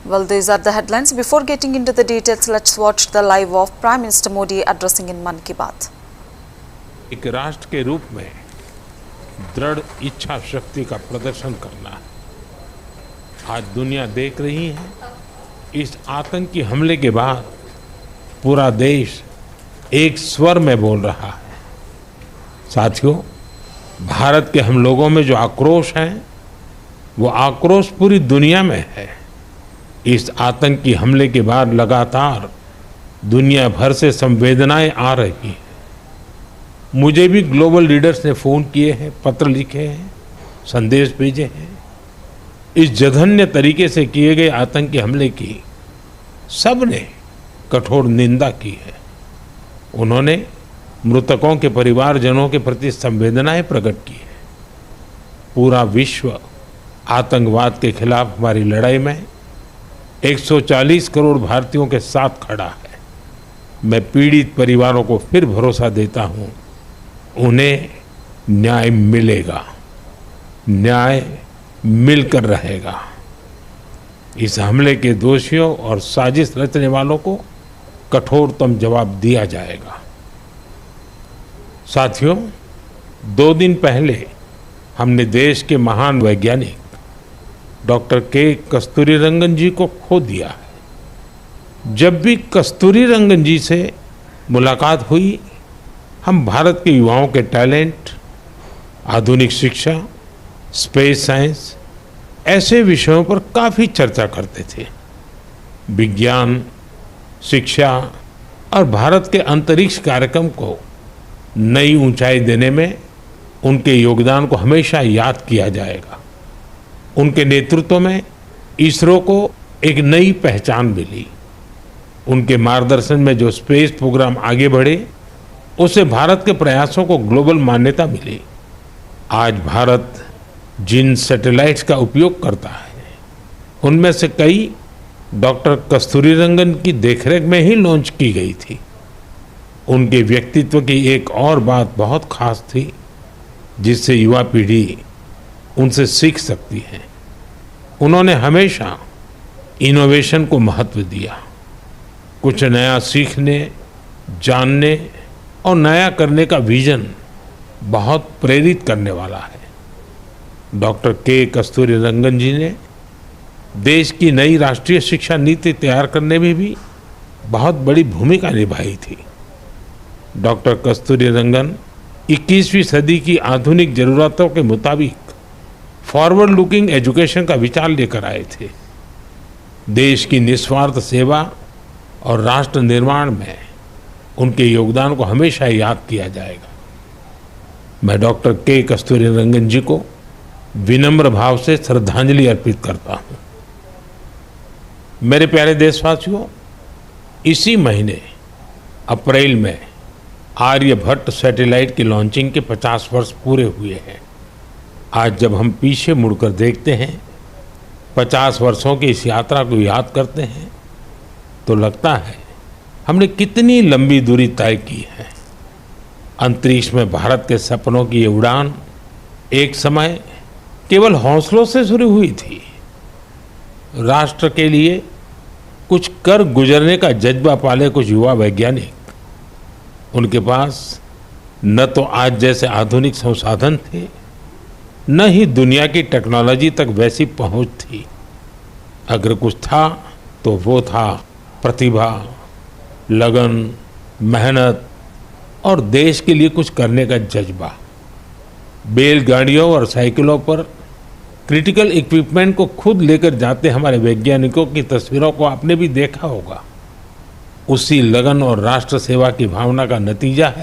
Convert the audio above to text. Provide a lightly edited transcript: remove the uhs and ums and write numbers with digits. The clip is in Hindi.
Well, these are the headlines. Before getting into the details, let's watch the live of Prime Minister Modi addressing in Mann Ki Baat. एक राष्ट्र के रूप में दृढ़ इच्छा शक्ति का प्रदर्शन करना है। आज दुनिया देख रही है, इस आतंकी हमले के बाद पूरा देश एक स्वर में बोल रहा है। साथियों, भारत के हम लोगों में जो आक्रोश है, वो आक्रोश पूरी दुनिया में है। इस आतंकी हमले के बाद लगातार दुनिया भर से संवेदनाएं आ रही हैं। मुझे भी ग्लोबल लीडर्स ने फोन किए हैं, पत्र लिखे हैं, संदेश भेजे हैं। इस जघन्य तरीके से किए गए आतंकी हमले की सबने कठोर निंदा की है। उन्होंने मृतकों के परिवारजनों के प्रति संवेदनाएं प्रकट की है। पूरा विश्व आतंकवाद के खिलाफ हमारी लड़ाई में 140 करोड़ भारतीयों के साथ खड़ा है। मैं पीड़ित परिवारों को फिर भरोसा देता हूं, उन्हें न्याय मिलेगा, न्याय मिलकर रहेगा। इस हमले के दोषियों और साजिश रचने वालों को कठोरतम जवाब दिया जाएगा। साथियों, 2 दिन पहले हमने देश के महान वैज्ञानिक डॉक्टर के कस्तूरीरंगन जी को खो दिया है। जब भी कस्तूरीरंगन जी से मुलाकात हुई, हम भारत के युवाओं के टैलेंट, आधुनिक शिक्षा, स्पेस साइंस ऐसे विषयों पर काफ़ी चर्चा करते थे। विज्ञान, शिक्षा और भारत के अंतरिक्ष कार्यक्रम को नई ऊंचाई देने में उनके योगदान को हमेशा याद किया जाएगा। उनके नेतृत्व में इसरो को एक नई पहचान मिली। उनके मार्गदर्शन में जो स्पेस प्रोग्राम आगे बढ़े, उससे भारत के प्रयासों को ग्लोबल मान्यता मिली। आज भारत जिन सैटेलाइट्स का उपयोग करता है, उनमें से कई डॉक्टर कस्तूरीरंगन की देखरेख में ही लॉन्च की गई थी। उनके व्यक्तित्व की एक और बात बहुत खास थी, जिससे युवा पीढ़ी उनसे सीख सकती है। उन्होंने हमेशा इनोवेशन को महत्व दिया। कुछ नया सीखने, जानने और नया करने का विजन बहुत प्रेरित करने वाला है। डॉक्टर के कस्तूरीरंगन जी ने देश की नई राष्ट्रीय शिक्षा नीति तैयार करने में भी बहुत बड़ी भूमिका निभाई थी। डॉक्टर कस्तूरीरंगन 21वीं सदी की आधुनिक ज़रूरतों के मुताबिक फॉरवर्ड लुकिंग एजुकेशन का विचार लेकर आए थे। देश की निस्वार्थ सेवा और राष्ट्र निर्माण में उनके योगदान को हमेशा याद किया जाएगा। मैं डॉक्टर के कस्तूरीरंगन जी को विनम्र भाव से श्रद्धांजलि अर्पित करता हूं। मेरे प्यारे देशवासियों, इसी महीने अप्रैल में आर्यभट्ट सैटेलाइट की लॉन्चिंग के 50 वर्ष पूरे हुए हैं। आज जब हम पीछे मुड़कर देखते हैं, 50 वर्षों की इस यात्रा को याद करते हैं, तो लगता है हमने कितनी लंबी दूरी तय की है। अंतरिक्ष में भारत के सपनों की ये उड़ान एक समय केवल हौसलों से शुरू हुई थी। राष्ट्र के लिए कुछ कर गुजरने का जज्बा पाले कुछ युवा वैज्ञानिक, उनके पास न तो आज जैसे आधुनिक संसाधन थे, न ही दुनिया की टेक्नोलॉजी तक वैसी पहुंच थी। अगर कुछ था तो वो था प्रतिभा, लगन, मेहनत और देश के लिए कुछ करने का जज्बा। बैलगाड़ियों और साइकिलों पर क्रिटिकल इक्विपमेंट को खुद लेकर जाते हमारे वैज्ञानिकों की तस्वीरों को आपने भी देखा होगा। उसी लगन और राष्ट्र सेवा की भावना का नतीजा है